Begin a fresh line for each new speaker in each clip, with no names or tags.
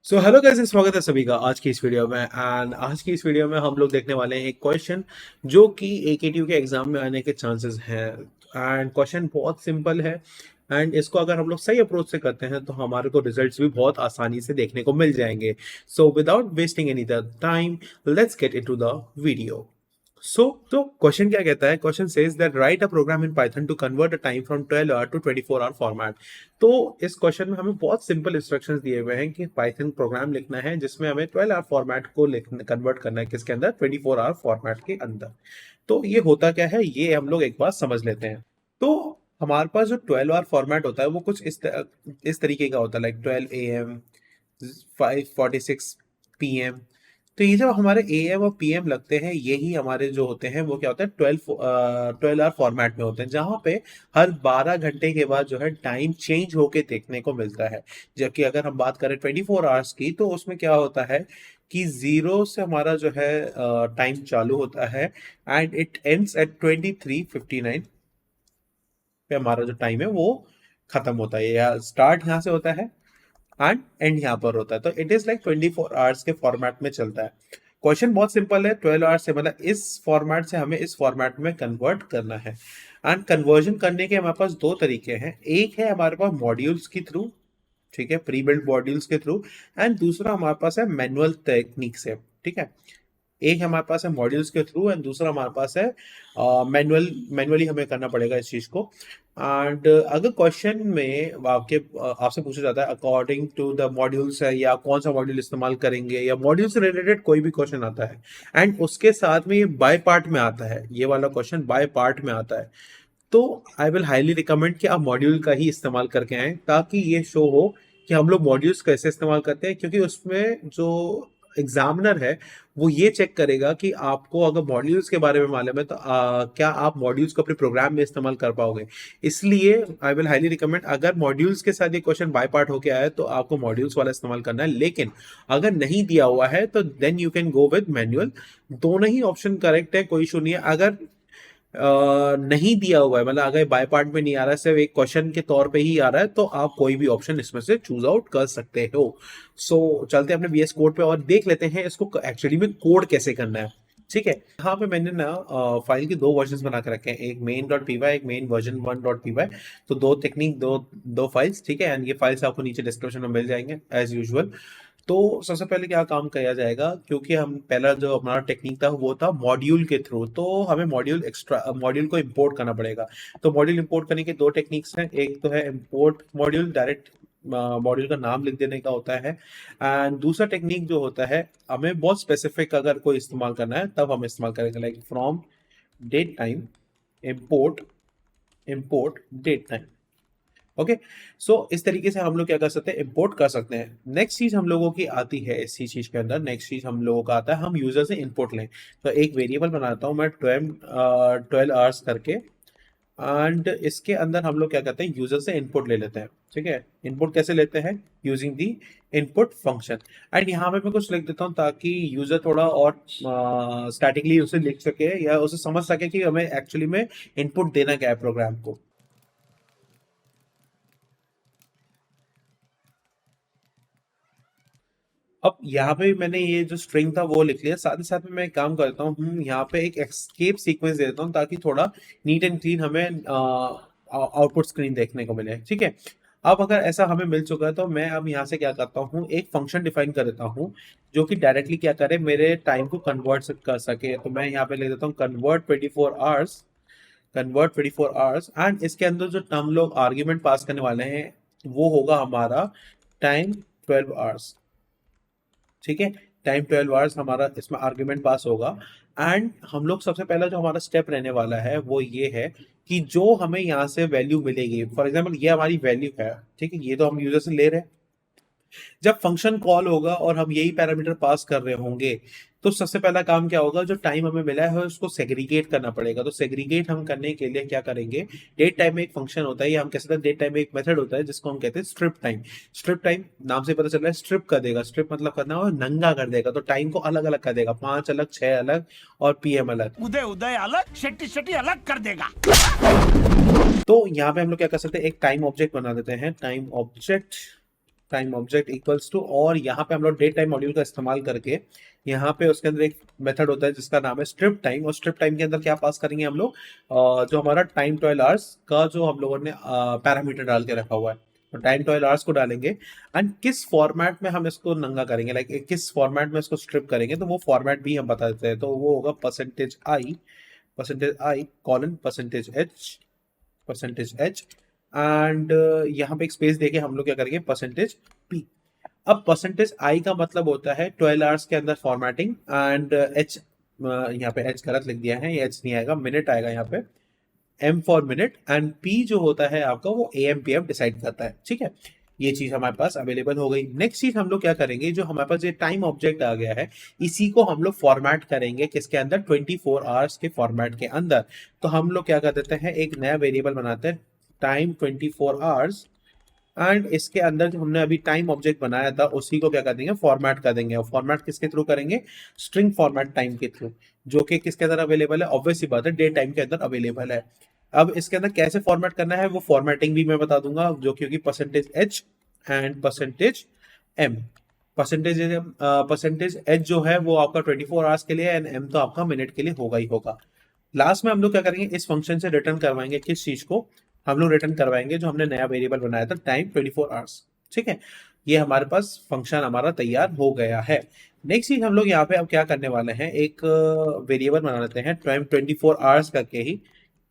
So hello guys, स्वागत है सभी का आज की इस वीडियो में। एंड आज की इस वीडियो में हम लोग देखने वाले हैं एक क्वेश्चन जो कि एकेटीयू के एग्जाम में आने के चांसेस हैं। एंड क्वेश्चन बहुत सिंपल है। एंड इसको अगर हम लोग सही अप्रोच से करते हैं तो हमारे को रिजल्ट्स भी बहुत आसानी से देखने को मिल जाएंगे। So without wasting any time, let's get into the video. तो क्वेश्चन क्या कहता है? Question says that write a program in Python to convert a time from 12 hour to 24 hour format. तो इस क्वेश्चन में हमें बहुत सिंपल इंस्ट्रक्शंस दिए हुए हैं कि पाइथन प्रोग्राम लिखना है जिसमें हमें 12 आवर फॉर्मेट को कन्वर्ट करना है, किसके अंदर? 24 आवर फॉर्मेट के अंदर। तो ये होता क्या है, ये हम लोग एक बार समझ लेते हैं। तो हमारे पास जो 12 आवर फॉर्मेट होता है वो कुछ इस तरीके का होता है, लाइक 12 AM, 5:46 PM। तो ये जब हमारे AM और PM लगते हैं, यही हमारे जो होते हैं वो क्या होता है, 12 आवर फॉर्मेट में होते हैं, जहाँ पे हर 12 घंटे के बाद जो है टाइम चेंज होके देखने को मिलता है। जबकि अगर हम बात करें 24 आवर्स की, तो उसमें क्या होता है कि जीरो से हमारा जो है टाइम चालू होता है एंड इट एंड्स एट 23:59 पे हमारा जो टाइम है वो खत्म होता है, या स्टार्ट यहाँ से होता है एंड एंड यहाँ पर होता है। तो इट इज लाइक 24 आवर्स के फॉर्मेट में चलता है। क्वेश्चन बहुत सिंपल है, 12 आवर्स से मतलब इस फॉर्मेट से हमें इस फॉर्मेट में कन्वर्ट करना है। एंड कन्वर्जन करने के हमारे पास दो तरीके हैं। एक है हमारे पास मॉड्यूल्स के थ्रू, ठीक है, प्री बिल्ड मॉड्यूल्स के थ्रू। एंड दूसरा हमारे पास है मैनुअल टेक्निक से, ठीक है। एक हमारे पास है मॉड्यूल्स के थ्रू एंड दूसरा हमारे पास है मैनुअली हमें करना पड़ेगा इस चीज को। एंड अगर क्वेश्चन में आपसे पूछा जाता है अकॉर्डिंग टू द मॉड्यूल्स है, या कौन सा मॉड्यूल इस्तेमाल करेंगे, या मॉड्यूल से रिलेटेड कोई भी क्वेश्चन आता है एंड उसके साथ में ये बाय पार्ट में आता है, ये वाला क्वेश्चन बाय पार्ट में आता है, तो आई विल हाईली रिकमेंड कि आप मॉड्यूल का ही इस्तेमाल करके आए, ताकि ये शो हो कि हम लोग मॉड्यूल्स कैसे इस्तेमाल करते हैं। क्योंकि उसमें जो एग्जामिनर है वो ये चेक करेगा कि आपको अगर मॉड्यूल्स के बारे में मालूम है तो क्या आप मॉड्यूल्स को अपने प्रोग्राम में इस्तेमाल कर पाओगे। इसलिए आई विल हाईली रिकमेंड, अगर मॉड्यूल्स के साथ ये क्वेश्चन बाय पार्ट होके आया तो आपको मॉड्यूल्स वाला इस्तेमाल करना है। लेकिन अगर नहीं दिया हुआ है तो then you can go with manual. दोनों ही ऑप्शन करेक्ट है, कोई इशू नहीं है। अगर नहीं दिया हुआ है, मतलब अगर बाय पार्ट में नहीं आ रहा है, सिर्फ एक क्वेश्चन के तौर पे ही आ रहा है, तो आप कोई भी ऑप्शन इसमें से चूज आउट कर सकते हो। चलते हैं अपने VS कोड पे और देख लेते हैं इसको एक्चुअली में कोड कैसे करना है। ठीक है, यहाँ पे मैंने ना फाइल के दो वर्जन बना के रखे हैं, एक main.py, एक मेन वर्जन 1.py। तो दो टेक्निक, दो दो फाइल्स, ठीक है। एंड ये फाइल्स आपको नीचे डिस्क्रिप्शन में मिल जाएंगे एज यूजुअल। तो सबसे पहले क्या काम किया जाएगा, क्योंकि हम पहला जो हमारा टेक्निक था वो था मॉड्यूल के थ्रू, तो हमें मॉड्यूल को इंपोर्ट करना पड़ेगा। तो मॉड्यूल इंपोर्ट करने के दो टेक्निक्स हैं। एक तो है इंपोर्ट मॉड्यूल, डायरेक्ट मॉड्यूल का नाम लिख देने का होता है। एंड दूसरा टेक्निक जो होता है, हमें बहुत स्पेसिफिक अगर कोई इस्तेमाल करना है तब हम इस्तेमाल करेंगे, like from date time import import date time. Okay, so इस तरीके से हम लोग क्या कर सकते हैं, इंपोर्ट कर सकते हैं। नेक्स्ट चीज हम लोगों की आती है इसी चीज के अंदर, नेक्स्ट चीज हम लोगों का आता है, हम यूजर से इनपुट लें। तो एक वेरिएबल बनाता हूं मैं 12 आवर्स करके। एंड इसके अंदर हम लोग क्या करते हैं, यूजर से इनपुट ले लेते हैं। ठीक है, इनपुट कैसे लेते हैं, using the input function. And यहाँ पे मैं कुछ लिख देता हूँ ताकि यूजर थोड़ा और स्टैटिकली उसे लिख सके या उसे समझ सके कि हमें एक्चुअली में इनपुट देना क्या है प्रोग्राम को। अब यहाँ पे मैंने ये जो स्ट्रिंग था वो लिख लिया, साथ ही साथ में मैं एक काम करता हूँ, यहाँ पे एक एस्केप सीक्वेंस दे देता हूँ ताकि थोड़ा नीट एंड क्लीन हमें आउटपुट स्क्रीन देखने को मिले। ठीक है, अब अगर ऐसा हमें मिल चुका है तो मैं अब यहाँ से क्या करता हूँ, एक फंक्शन डिफाइन कर देता हूँ जो कि डायरेक्टली क्या करे, मेरे टाइम को कन्वर्ट कर सके। तो मैं यहाँ पे लिख देता हूँ कन्वर्ट 24 आवर्स एंड इसके अंदर जो हम लोग आर्ग्यूमेंट पास करने वाले हैं वो होगा हमारा टाइम 12 आवर्स। ठीक है, टाइम 12 आवर्स हमारा इसमें आर्ग्यूमेंट पास होगा। एंड हम लोग सबसे पहला जो हमारा स्टेप रहने वाला है वो ये है कि जो हमें यहाँ से वैल्यू मिलेगी, फॉर एग्जाम्पल ये हमारी वैल्यू है, ठीक है, ये तो हम यूजर से ले रहे हैं। जब फंक्शन कॉल होगा और हम यही पैरामीटर पास कर रहे होंगे, तो सबसे पहला काम क्या होगा, जो टाइम हमें मिला है उसको सेग्रीगेट करना पड़ेगा। तो सेग्रीगेट हम करने के लिए क्या करेंगे, डेट टाइम में एक फंक्शन होता है, या हम कह सकते हैं डेट टाइम में एक मेथड होता है जिसको हम कहते हैं स्ट्रिप टाइम। स्ट्रिप टाइम नाम से पता चल रहा है स्ट्रिप कर देगा, स्ट्रिप मतलब करना और नंगा कर देगा। तो टाइम को अलग अलग कर देगा, 5 अलग, 6 अलग और PM अलग,
उदय उदय अलग, शेट्टी शेट्टी अलग कर देगा।
तो यहाँ पे हम लोग क्या कर सकते हैं, एक टाइम ऑब्जेक्ट बना देते हैं, time object time object equals to, और यहाँ पे हम लोग डेट टाइम मॉड्यूल का इस्तेमाल करके यहाँ पे उसके अंदर एक मेथड होता है जिसका नाम है स्ट्रिप टाइम, और स्ट्रिप टाइम के अंदर क्या पास करेंगे हम लोग, जो हमारा टाइम 12 आवर्स का जो हम लोगों ने पैरामीटर डाल के रखा हुआ है, तो टाइम 12 आवर्स को डालेंगे। एंड किस फॉर्मेट में हम इसको नंगा करेंगे, लाइक किस फॉर्मेट में इसको स्ट्रिप करेंगे, तो वो फॉर्मेट भी हम बता देते हैं। तो वो होगा percentage I colon percentage H and यहाँ पे एक स्पेस देके हम लोग क्या करेंगे, परसेंटेज पी। अब परसेंटेज आई का मतलब होता है 12 आवर्स के अंदर फॉर्मेटिंग, एंड एच, यहाँ पे एच गलत लिख दिया है, ये एच नहीं आएगा, मिनट आएगा यहाँ पे, M for minute, and P जो होता है आपका वो A M P M decide करता है। ठीक है, ये चीज हमारे पास अवेलेबल हो गई। नेक्स्ट चीज हम लोग क्या करेंगे, जो हमारे पास ये टाइम ऑब्जेक्ट आ गया है, इसी को हम लोग फॉर्मेट करेंगे किसके अंदर, 24 आवर्स के फॉर्मेट के अंदर। तो हम लोग क्या कर देते हैं, एक नया वेरिएबल बनाते हैं टाइम 24 आवर्स, एंड इसके अंदर जो हमने अभी टाइम ऑब्जेक्ट बनाया था उसी को क्या कर देंगे, फॉर्मेट कर देंगे। और फॉर्मेट किसके थ्रू करेंगे, स्ट्रिंग फॉर्मेट टाइम के थ्रू, जो कि किसके अंदर अवेलेबल है, ऑब्वियस सी बात है डे टाइम के अंदर अवेलेबल है। अब इसके अंदर कैसे फॉर्मेट करना है वो फॉर्मेटिंग भी मैं बता दूंगा, जो क्योंकि percentage H and percentage M, percentage H जो है वो आपका 24 आवर्स के लिए, एंड एम तो आपका मिनट के लिए होगा ही होगा। लास्ट में हम लोग क्या करेंगे, इस फंक्शन से रिटर्न करवाएंगे किस चीज को, हम लोग रिटर्न करवाएंगे जो हमने नया वेरिएबल बनाया था टाइम 24 आवर्स। ठीक है, ये हमारे पास फंक्शन हमारा तैयार हो गया है। नेक्स्ट चीज हम लोग यहाँ पे अब क्या करने वाले हैं, एक वेरिएबल बना लेते हैं टाइम 24 आवर्स करके ही।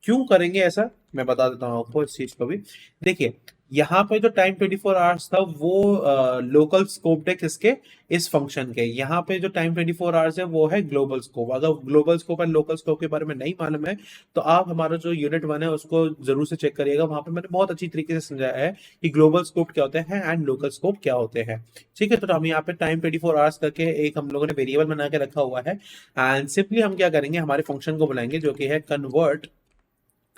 क्यों करेंगे ऐसा, मैं बता देता हूँ आपको इस चीज को भी। देखिए, यहाँ पे जो टाइम 24 आवर्स था वो लोकल स्कोप है किसके, इस फंक्शन के। यहाँ पे जो टाइम 24 आवर्स है वो है ग्लोबल स्कोप। अगर global scope and local scope के बारे में नहीं मालूम है तो आप हमारा जो यूनिट 1 है उसको जरूर से चेक करिएगा, वहां पे मैंने बहुत अच्छी तरीके से समझाया है कि ग्लोबल स्कोप क्या होते हैं एंड लोकल स्कोप क्या होते हैं। ठीक है, तो हम यहाँ पे टाइम 24 आवर्स करके एक हम लोगों ने वेरिएबल बना के रखा हुआ है, एंड सिंपली हम क्या करेंगे, हमारे फंक्शन को बुलाएंगे जो कि है कन्वर्ट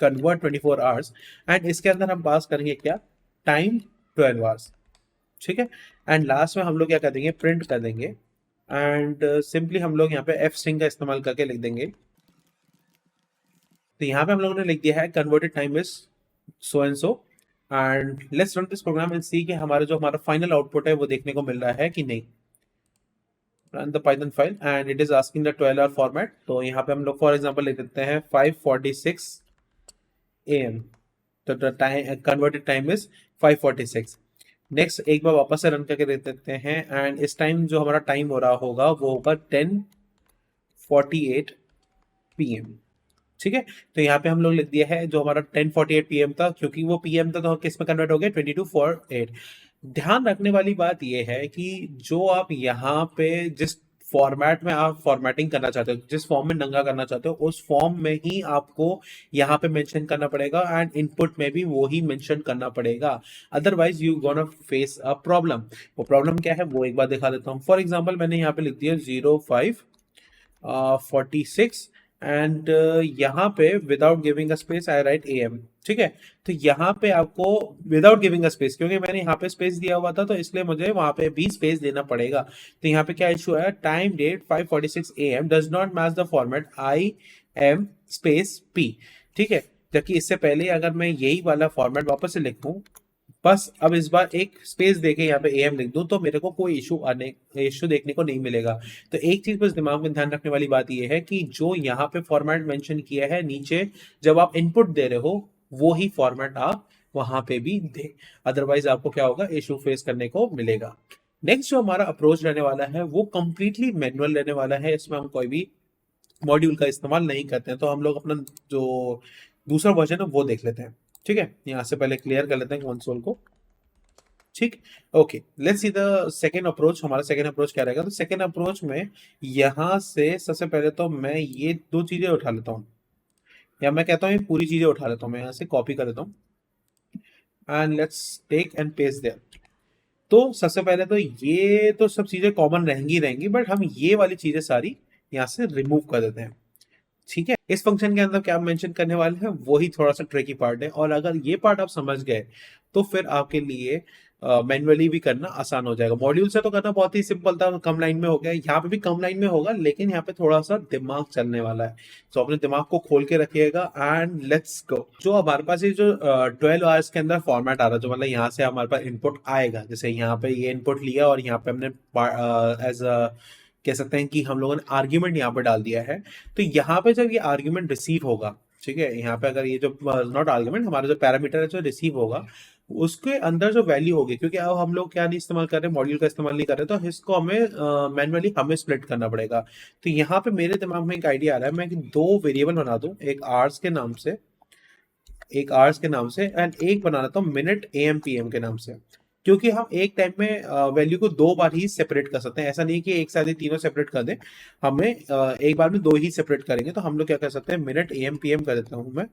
24 आवर्स, एंड इसके अंदर हम पास करेंगे क्या, टाइम 12 आवर्स। ठीक है, एंड लास्ट में हम लोग क्या कर देंगे, प्रिंट कर देंगे, एंड सिंपली हम लोग यहाँ पे एफ स्ट्रिंग का इस्तेमाल करके लिख देंगे। तो यहाँ पे हम लोगों ने लिख दिया है converted time is so and so, and let's run this program and see कि हमारा फाइनल आउटपुट है वो देखने को मिल रहा है कि नहीं। Run the Python file and it is asking the 12 hour format. तो यहाँ पे हम लोग फॉर एग्जांपल लिख देते हैं 5:46 AM, तो time converted time is 5:46। Next एक बार वापस से रन करके देख देते हैं, एंड इस टाइम जो हमारा टाइम हो रहा होगा वो होगा 10:48 PM। ठीक है, तो यहाँ पे हम लोग लिख दिया है जो हमारा 10:48 PM था, क्योंकि वो PM था तो किस में कन्वर्ट हो गया, 22:48। ध्यान रखने वाली बात ये है कि जो आप यहाँ पे जिस फॉर्मेट में आप फॉर्मेटिंग करना चाहते हो, जिस फॉर्म में नंगा करना चाहते हो, उस फॉर्म में ही आपको यहाँ पे मेंशन करना पड़ेगा, एंड इनपुट में भी वो ही मेंशन करना पड़ेगा, otherwise you gonna face a problem. वो प्रॉब्लम क्या है वो एक बार दिखा देता हूँ। फॉर एग्जाम्पल मैंने यहाँ पे लिख दिया 05:46 एंड यहाँ पे without giving a space I right AM। ठीक है, तो यहाँ पे आपको विदाउट गिविंग अ स्पेस, क्योंकि मैंने यहाँ पे स्पेस दिया हुआ था तो इसलिए मुझे वहां पे भी स्पेस देना पड़ेगा। तो यहाँ पे क्या इशू है, time date 5:46 AM does not match the format IM space P। ठीक है, जबकि इससे पहले अगर मैं यही वाला फॉर्मेट वापस से लिखूं, बस अब इस बार एक स्पेस देके यहाँ पे AM लिख दूं, तो मेरे को कोई इशू देखने को नहीं मिलेगा। तो एक चीज बस दिमाग में ध्यान रखने वाली बात यह है कि जो यहाँ पे फॉर्मेट मेंशन किया है नीचे, जब आप इनपुट दे रहे हो वो ही फॉर्मेट आप वहां पे भी दे, अदरवाइज आपको क्या होगा, इशू फेस करने को मिलेगा। नेक्स्ट जो हमारा अप्रोच रहने वाला है वो कंप्लीटली मैनुअल रहने वाला है, इसमें हम कोई भी मॉड्यूल का इस्तेमाल नहीं करते हैं। तो हम लोग अपना जो दूसरा वर्जन है वो देख लेते हैं। ठीक है, यहाँ से पहले क्लियर कर लेते हैं कंसोल को। ठीक, okay, let's see the second approach. हमारा सेकेंड अप्रोच क्या रहेगा, तो सेकेंड अप्रोच में यहाँ से सबसे पहले तो मैं ये दो चीजें उठा लेता हूँ, या मैं कहता हूँ ये पूरी चीजें उठा लेता हूँ, मैं यहाँ से कॉपी कर लेता हूँ and let's take and paste there. तो सबसे पहले तो ये तो सब चीजें कॉमन रहेंगी, बट हम ये वाली चीजें सारी यहाँ से रिमूव कर देते हैं। ठीक है, इस फंक्शन के अंदर क्या मेंशन करने वाले हैं वही थोड़ा सा ट्रिकी पार्ट है, और अगर ये पार्ट आप समझ गए तो फिर आपके लिए मैनुअली भी करना आसान हो जाएगा। मॉड्यूल से तो करना बहुत ही सिंपल था, कम लाइन में हो गया, यहाँ पे भी कम लाइन में होगा, लेकिन यहाँ पे थोड़ा सा दिमाग चलने वाला है। तो अपने दिमाग को खोल के रखिएगा एंड लेट्स गो। जो हमारे पास ये जो 12 आवर्स के अंदर फॉर्मेट आ रहा है, जो मतलब यहाँ से हमारे पास इनपुट आएगा, जैसे यहाँ पे ये इनपुट लिया और यहाँ पे हमने एज कह सकते हैं कि हम लोगों ने आर्ग्यूमेंट यहाँ पे डाल दिया है। तो यहाँ पे जब ये आर्ग्यूमेंट रिसीव होगा, ठीक है, यहाँ पे अगर ये जो नॉट आर्ग्यूमेंट, हमारा जो पैरामीटर है जो रिसीव होगा, उसके अंदर जो वैल्यू होगी, क्योंकि अब हम लोग क्या नहीं इस्तेमाल कर रहे, मॉड्यूल का इस्तेमाल नहीं कर रहे, तो इसको हमें मैनुअली हमें स्प्लिट करना पड़ेगा। तो यहाँ पे मेरे दिमाग में एक आइडिया आ रहा है, मैं दो वेरिएबल बना दूं, एक आवर्स के नाम से, एक आवर्स के नाम से, एंड एक बना लेता हूँ मिनट एम पी एम के नाम से। क्योंकि हम एक टाइम में वैल्यू को दो बार ही सेपरेट कर सकते हैं, ऐसा नहीं कि एक साथ ही तीनों सेपरेट कर दें, हमें एक बार में दो ही सेपरेट करेंगे। तो हम लोग क्या कर सकते हैं, मिनट एम पी एम कर देता हूँ मैं,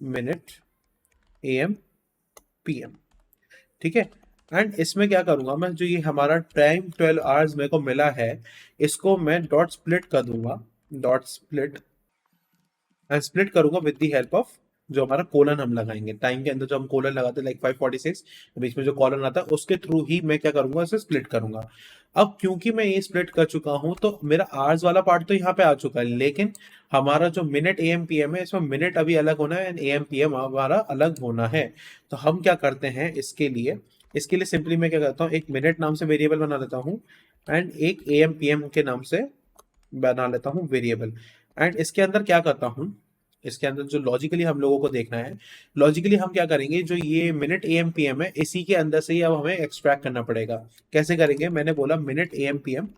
मिनट एम पी एम, ठीक है। एंड इसमें क्या करूंगा मैं, जो ये हमारा टाइम 12 आवर्स मेरे को मिला है, इसको मैं डॉट स्प्लिट कर दूंगा, डॉट स्प्लिट, एंड स्प्लिट करूंगा विद द हेल्प ऑफ जो हमारा कोलन हम लगाएंगे टाइम के अंदर, जो हम कोलन लगाते हैं लाइक 546, बीच में जो कॉलन आता है उसके थ्रू ही मैं क्या करूंगा, इसे स्प्लिट करूंगा। अब क्योंकि मैं ये स्प्लिट कर चुका हूं, तो मेरा आवर्स वाला पार्ट तो यहाँ पे आ चुका है, लेकिन हमारा जो minute A M P M है, इसमें मिनट अभी अलग होना है and A M P M हमारा अलग होना है। तो हम क्या करते हैं इसके लिए सिंपली मैं क्या करता हूँ, एक मिनट नाम से वेरिएबल बना लेता हूँ एंड एक ए एम पी एम के नाम से बना लेता हूँ वेरिएबल। एंड इसके अंदर क्या करता हूँ, इसके अंदर जो लॉजिकली हम लोगों को देखना है, लॉजिकली हम क्या करेंगे, जो ये minute A M P M है, इसी के अंदर से ही अब हमें एक्सट्रैक्ट करना पड़ेगा। कैसे करेंगे, मैंने बोला minute A M P M,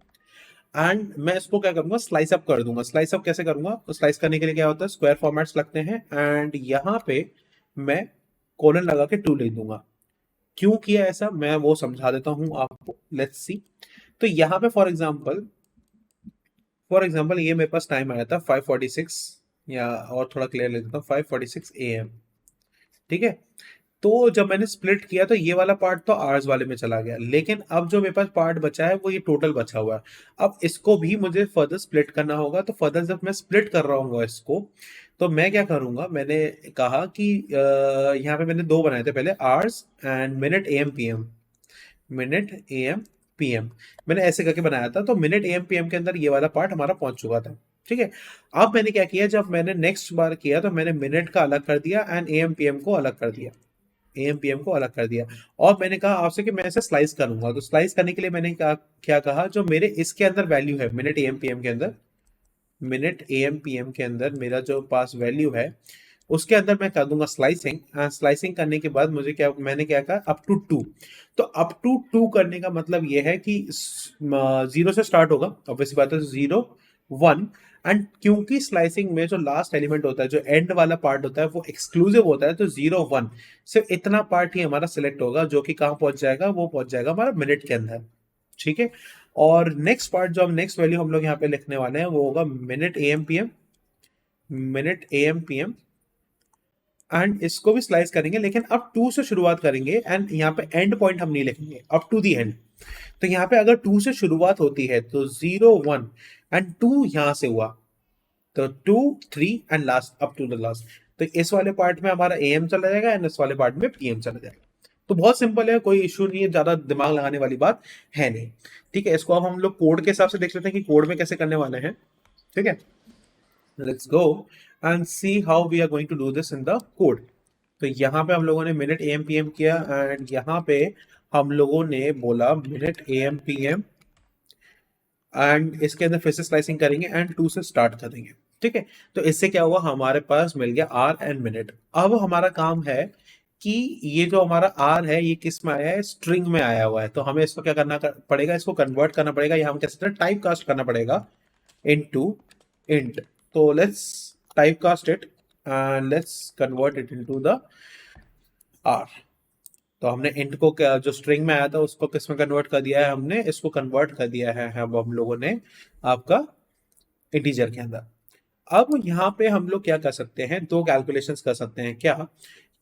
and मैं इसको क्या करूंगा, स्लाइस अप कर दूंगा। स्लाइस अप कैसे करूंगा, तो स्लाइस करने के लिए क्या होता है, स्क्वायर फॉर्मेट्स लगते हैं, एंड यहाँ पे मैं कोलन लगा के 2 लिख दूंगा। क्यों किया ऐसा, मैं वो समझा देता हूँ आपको, लेट्स सी। तो यहाँ पे फॉर एग्जाम्पल ये मेरे पास टाइम आया था 546, या और थोड़ा क्लियर लिख देता हूँ 5:46 AM, ठीक है। तो जब मैंने स्प्लिट किया तो ये वाला पार्ट तो आवर्स वाले में चला गया, लेकिन अब जो मेरे पास पार्ट बचा है वो ये टोटल बचा हुआ है। अब इसको भी मुझे फर्दर स्प्लिट करना होगा। तो फर्दर जब मैं स्प्लिट कर रहा हूँ इसको, तो मैं क्या करूंगा, मैंने कहा कि यहाँ पे मैंने दो बनाए थे पहले, hours and minute A M P M, minute A M P M, मैंने ऐसे करके बनाया था। तो minute A M P M के अंदर ये वाला पार्ट हमारा पहुंच चुका था, ठीक है। अब मैंने क्या किया, जब मैंने नेक्स्ट बार किया तो मैंने मिनट का अलग कर दिया and A M P M को अलग कर दिया, ए एम पी एम को अलग कर दिया। और मैंने कहा आपसे कि मैं इसे स्लाइस करूंगा। तो स्लाइस करने के लिए मैंने क्या कहा, जो मेरे इसके अंदर वैल्यू है minute A M P M के अंदर, minute A M P M के अंदर मेरा जो पास वैल्यू है, उसके अंदर मैं कर दूंगा स्लाइसिंग। स्लाइसिंग करने के बाद मुझे मैंने क्या कहा, अप टू 2। तो अप टू 2 करने का मतलब ये है कि 0 से स्टार्ट होगा, ऑब्वियसली बात है, 0 1। एंड क्योंकि स्लाइसिंग में जो लास्ट एलिमेंट होता है, जो एंड वाला पार्ट होता है, वो एक्सक्लूसिव होता है, तो 0 1 सिर्फ इतना पार्ट ही हमारा सिलेक्ट होगा, जो कि कहाँ पहुंच जाएगा, वो पहुंच जाएगा हमारा मिनट के अंदर, ठीक है। और नेक्स्ट पार्ट जो हम नेक्स्ट वैल्यू हम लोग यहाँ पे लिखने वाले हैं, वो होगा minute A M P M, minute A M P M. And इसको भी स्लाइस करेंगे, लेकिन अब 2 से शुरुआत करेंगे एंड यहाँ पे एंड पॉइंट हम नहीं लिखेंगे, अप टू दी एंड। तो यहाँ पे अगर 2 से शुरुआत होती है तो 0 1 एंड 2 यहां से हुआ, तो 2 3 and last up to the last. तो इस वाले पार्ट में हमारा एम चला जाएगा एंड इस वाले पार्ट में पीएम चला जाएगा। तो बहुत सिंपल है, कोई इशू नहीं है, ज्यादा दिमाग लगाने वाली बात है नहीं, ठीक है। इसको अब हम लोग कोड के हिसाब से देख लेते हैं कि कोड में कैसे करने वाले हैं, ठीक है। Let's go and see how we are going to do this in the code. तो यहाँ पे हम लोगों ने minute A M P M किया एंड यहाँ पे हम लोगों ने बोला minute A M P M, and इसके अंदर फिर से स्लाइसिंग करेंगे एंड 2 से स्टार्ट करेंगे, ठीक है। तो इससे क्या हुआ, हमारे पास मिल गया आर एंड मिनट। अब हमारा काम है कि ये जो हमारा आर है, ये किस में आया है, स्ट्रिंग में आया हुआ है। तो हमें इसको क्या करना पड़ेगा, इसको कन्वर्ट करना पड़ेगा, या हम कह सकते हैं टाइप कास्ट करना पड़ेगा इनटू इंट। तो let's type cast it and let's convert it into the R. तो हमने इंट को जो स्ट्रिंग में आया था उसको किस में कन्वर्ट कर दिया है, हमने इसको कन्वर्ट कर दिया है अब हम लोगों ने आपका इंटीजर के अंदर। अब यहाँ पे हम लोग क्या कर सकते हैं, दो कैलकुलेशंस कर सकते हैं। क्या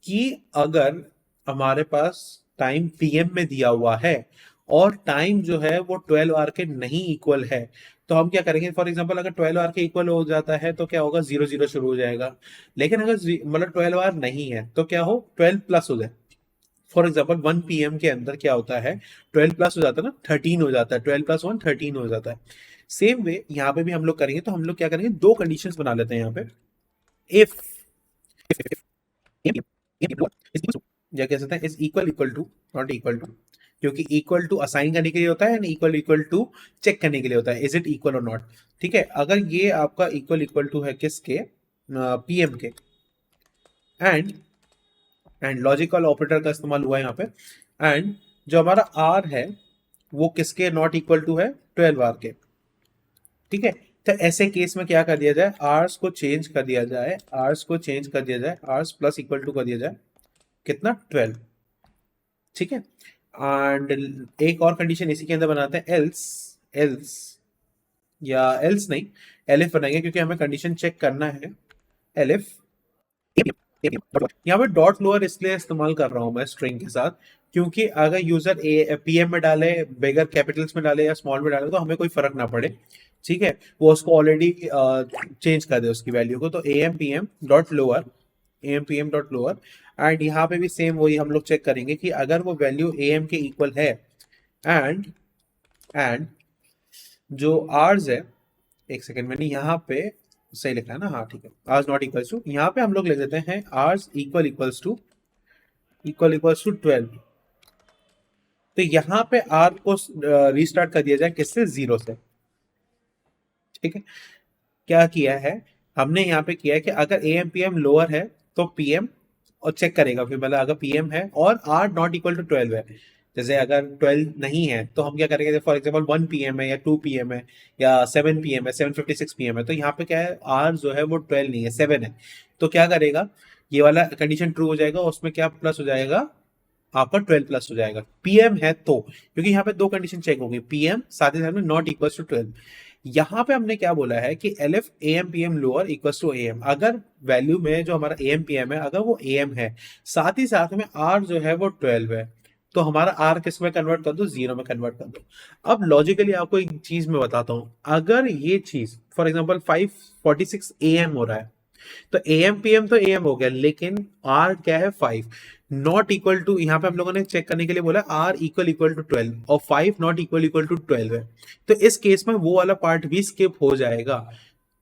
कि अगर हमारे पास टाइम पीएम में दिया हुआ है और टाइम जो है वो 12 आवर के नहीं इक्वल है, तो हम क्या करेंगे, फॉर एग्जांपल अगर 12 आवर के इक्वल हो जाता है तो क्या होगा, 0 0 शुरू हो जाएगा। लेकिन अगर मतलब 12 आवर नहीं है तो क्या हो, 12 प्लस हो जाए, फॉर एग्जाम्पल 1 PM के अंदर क्या होता है, 12 प्लस हो जाता है ना, 13 हो जाता है, 12 प्लस 1 13 हो जाता है। सेम वे यहाँ पे भी हम लोग करेंगे, तो हम लोग क्या करेंगे, दो कंडीशंस बना लेते हैं यहाँ पे। इफ या कह सकते हैं is equal equal to, not equal to, क्योंकि इक्वल टू असाइन करने के लिए होता है and equal equal to check करने के लिए होता है, इज इट इक्वल और नॉट। ठीक है, अगर ये आपका इक्वल इक्वल टू है किसके, पीएम के, एंड लॉजिकल ऑपरेटर का इस्तेमाल हुआ है यहाँ पे, एंड जो हमारा आर है वो किसके नॉट इक्वल टू है, 12 आर के। ठीक है, तो ऐसे केस में क्या कर दिया जाए, आर्स को चेंज कर दिया जाए, आर्स को चेंज कर दिया जाए, आर्स प्लस इक्वल टू कर दिया जाए कितना, 12। ठीक है, एंड एक और कंडीशन इसी के अंदर बनाते हैं, एल्स, एल्स या एल्स नहीं, एलिफ बनाएंगे क्योंकि हमें कंडीशन चेक करना है। एलिफ, यहाँ पे डॉट लोअर इसलिए इस्तेमाल कर रहा हूं मैं स्ट्रिंग के साथ, क्योंकि अगर यूजर ए पीएम में डाले, बिगर कैपिटल्स में डाले या स्मॉल में डाले, तो हमें कोई फर्क ना पड़े। ठीक है, वो उसको ऑलरेडी चेंज कर दे उसकी वैल्यू को, तो A M P M dot lower, A M P M dot lower. And यहाँ पे भी सेम वही हम लोग चेक करेंगे कि अगर वो वैल्यू ए एम के इक्वल है, एंड जो आर्स है, एक सेकंड, मैंने यहाँ पे सही लिखा है ना, हाँ ठीक है, आर्स नॉट इक्वल्स टू, यहाँ पे हम लोग लिख देते हैं आर्स इक्वल इक्वल्स टू 12। तो यहाँ पे आर को रीस्टार्ट कर दिया जाए किससे, 0 से। ठीक है, क्या किया है हमने यहाँ पे, किया है कि अगर A M P M lower है तो पीएम, और चेक करेगा फिर, मतलब अगर पीएम है और आर नॉट इक्वल टू 12 है, जैसे अगर 12 नहीं है तो हम क्या करेंगे, फॉर एग्जांपल 1 PM है या 2 PM है या 7 PM है, 7:56 PM है, तो यहाँ पे क्या है, आर जो है वो 12 नहीं है, 7 है, तो क्या करेगा, ये वाला कंडीशन ट्रू हो जाएगा, उसमें क्या प्लस हो जाएगा, आपका 12 प्लस हो जाएगा, पीएम है तो, क्योंकि यहाँ पे दो कंडीशन चेक होगी, पीएम साथ ही साथ में नॉट इक्वल टू 12। यहाँ पे हमने क्या बोला है कि elif A M P M lower equal to A M, अगर वैल्यू में जो हमारा ए एम पी एम है अगर वो ए एम है, साथ ही साथ में आर जो है वो 12 है, तो हमारा आर किस में कन्वर्ट कर दो, 0 में कन्वर्ट कर दो। अब लॉजिकली आपको एक चीज मैं बताता हूं, अगर ये चीज फॉर एग्जाम्पल 5:46 AM हो रहा है, तो ए एम पी एम तो ए एम हो गया, लेकिन आर क्या है, 5 नॉट इक्वल टू, यहाँ पे हम लोगों ने चेक करने के लिए बोला आर इक्वल इक्वल टू 12 और 5 नॉट इक्वल इक्वल टू 12 है, तो इस केस में वो वाला पार्ट भी स्किप हो जाएगा।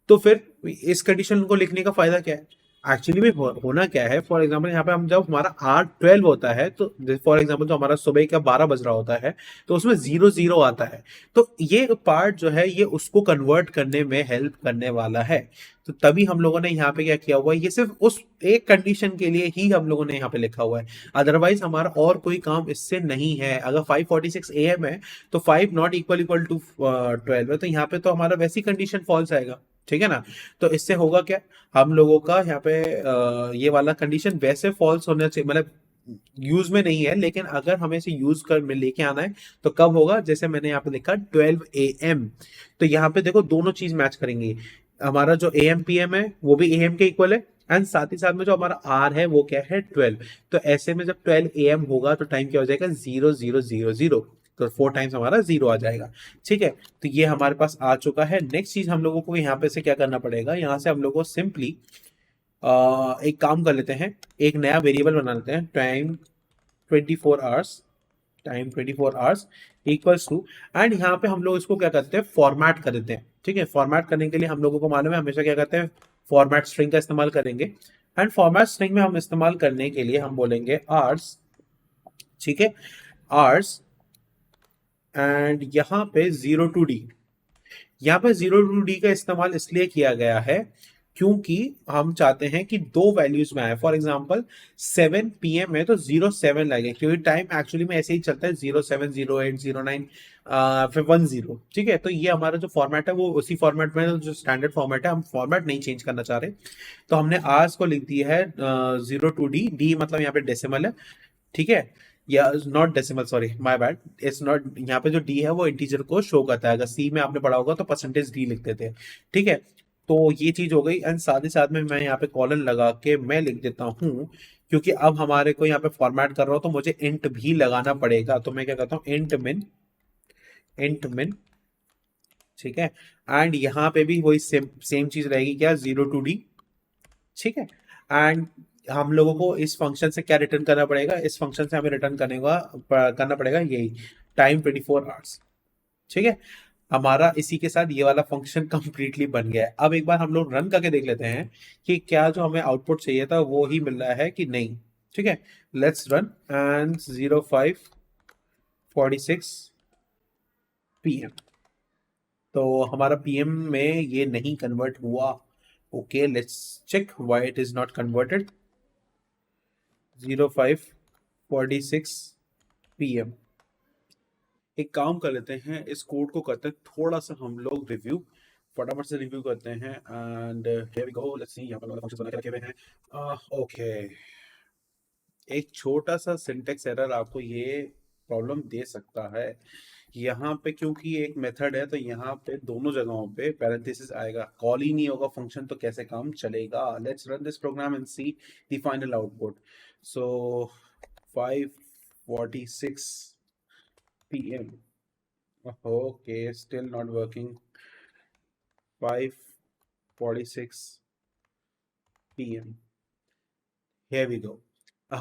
तो फिर इस कंडीशन को लिखने का फायदा क्या है, एक्चुअली में होना क्या है, फॉर एग्जाम्पल यहाँ पे हम जब हमारा आर 12 होता है, तो फॉर एग्जाम्पल जो हमारा सुबह का 12 बज रहा होता है, तो उसमें 0 0 आता है, तो ये पार्ट जो है ये उसको कन्वर्ट करने में हेल्प करने वाला है। तो तभी हम लोगों ने यहाँ पे क्या किया हुआ है, ये सिर्फ उस एक कंडीशन के लिए ही हम लोगों ने यहाँ पे लिखा हुआ है, अदरवाइज हमारा और कोई काम इससे नहीं है। अगर 5:46 AM है तो 5 नॉट इक्वल इक्वल टू 12 है, तो यहाँ पे तो हमारा वैसी कंडीशन फॉल्स आएगा। ठीक है ना, तो इससे होगा क्या, हम लोगों का यहाँ पे ये वाला कंडीशन वैसे फॉल्स होना चाहिए, मतलब यूज में नहीं है, लेकिन अगर हमें इसे यूज कर में लेके आना है तो कब होगा, जैसे मैंने यहाँ पे लिखा 12 AM, तो यहाँ पे देखो दोनों चीज मैच करेंगी, हमारा जो ए एम पी एम है वो भी ए एम के इक्वल है, एंड साथ ही साथ में जो हमारा आर है वो क्या है, 12। तो ऐसे में जब 12 AM होगा तो टाइम क्या हो जाएगा, 0 0 0 0, तो 4 टाइम्स हमारा 0 आ जाएगा। ठीक है, तो ये हमारे पास आ चुका है। नेक्स्ट चीज हम लोगों को यहाँ पे से क्या करना पड़ेगा, यहाँ से हम लोग को सिंपली एक काम कर लेते हैं, एक नया वेरिएबल बना लेते हैं, time 24 hours, time 24 hours equals to, and यहाँ पे हम लोग इसको क्या करते हैं, फॉर्मेट कर देते हैं। ठीक है, फॉर्मेट करने के लिए हम लोगों को मालूम है हमेशा क्या करते हैं, फॉर्मेट स्ट्रिंग का इस्तेमाल करेंगे, एंड फॉर्मेट स्ट्रिंग में हम इस्तेमाल करने के लिए हम बोलेंगे आर्स। ठीक है, आर्स, एंड यहाँ पे 0 to D, यहाँ पे 0 to D का इस्तेमाल इसलिए किया गया है क्योंकि हम चाहते हैं कि दो वैल्यूज में आए, फॉर एग्जाम्पल 7 PM है तो 07 लगे, क्योंकि टाइम एक्चुअली में ऐसे ही चलता है, 07 08 09 फिर 10। ठीक है, तो ये हमारा जो फॉर्मेट है वो उसी फॉर्मेट में, जो स्टैंडर्ड फॉर्मेट है, हम फॉर्मेट नहीं चेंज करना चाह रहे, तो हमने आर्स को लिख दिया है 0 to D, डी मतलब यहाँ पे डेसिमल है। ठीक है, या not decimal, sorry my bad, it's not, यहाँ पे जो डी है वो इंटीजर को शो करता है, अगर सी में आपने पढ़ा होगा तो परसेंटेज डी लिखते थे। ठीक है, तो ये चीज हो गई, एंड साथ ही साथ में मैं यहाँ पे कॉलन लगा के मैं लिख देता हूँ, क्योंकि अब हमारे को यहाँ पे फॉर्मेट कर रहा हूँ तो मुझे इंट भी लगाना पड़ेगा, तो मैं क्या करता हूँ, इंट मिन, इंट मिन। ठीक है, एंड यहाँ पे भी वही सेम सेम चीज रहेगी क्या, 0 to D। ठीक है, एंड हम लोगों को इस फंक्शन से क्या रिटर्न करना पड़ेगा, इस फंक्शन से हमें रिटर्न करना पड़ेगा यही टाइम 24 आवर्स। ठीक है, हमारा इसी के साथ ये वाला फंक्शन कंप्लीटली बन गया है। अब एक बार हम लोग रन करके देख लेते हैं कि क्या जो हमें आउटपुट चाहिए था वो ही मिल रहा है कि नहीं। ठीक है, लेट्स रन एंड 05:46 PM। तो हमारा पीएम में ये नहीं कन्वर्ट हुआ। Okay, let's check why it is not converted. 05:46 PM। एक काम कर लेते हैं, इस कोड को करते हैं थोड़ा सा हम लोग रिव्यू, फटाफट से रिव्यू करते हैं and here we go. Let's see यहाँ पर फंक्शंस बना के रखे हुए हैं। ओके, एक छोटा सा सिंटेक्स एरर आपको ये प्रॉब्लम दे सकता है यहाँ पे, क्योंकि एक मेथड है तो यहाँ पे दोनों जगहों पे पैरेंथेसिस आएगा, कॉल ही नहीं होगा फंक्शन, तो कैसे काम चलेगा। Let's run this program and see the final output. So 5:46 PM। Okay, still not working. 5:46 PM। Here we go।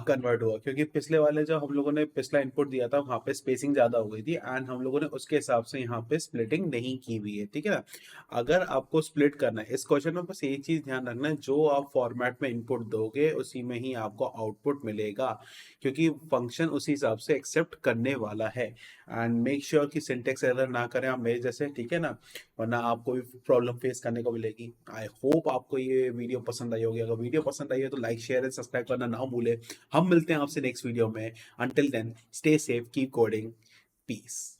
Convert हुआ, क्योंकि पिछले वाले जो हम लोगों ने पिछला इनपुट दिया था वहां पे स्पेसिंग ज्यादा हो गई थी एंड हम लोगों ने उसके हिसाब से यहाँ पे स्प्लिटिंग नहीं की हुई है। ठीक है ना, अगर आपको स्प्लिट करना है इस क्वेश्चन में, बस एक चीज ध्यान रखना है, जो आप फॉर्मेट में इनपुट दोगे उसी में ही आपको आउटपुट मिलेगा, क्योंकि फंक्शन उसी हिसाब से एक्सेप्ट करने वाला है। एंड मेक श्योर कि सिंटेक्स एरर ना करें आप मेरे जैसे, ठीक है ना, वरना आपको भी प्रॉब्लम फेस करने को मिलेगी। आई होप आपको ये वीडियो पसंद आई होगी। अगर वीडियो पसंद आई है तो लाइक शेयर एंड सब्सक्राइब करना ना भूले। हम मिलते हैं आपसे नेक्स्ट वीडियो में। Until then stay safe, keep coding, piece.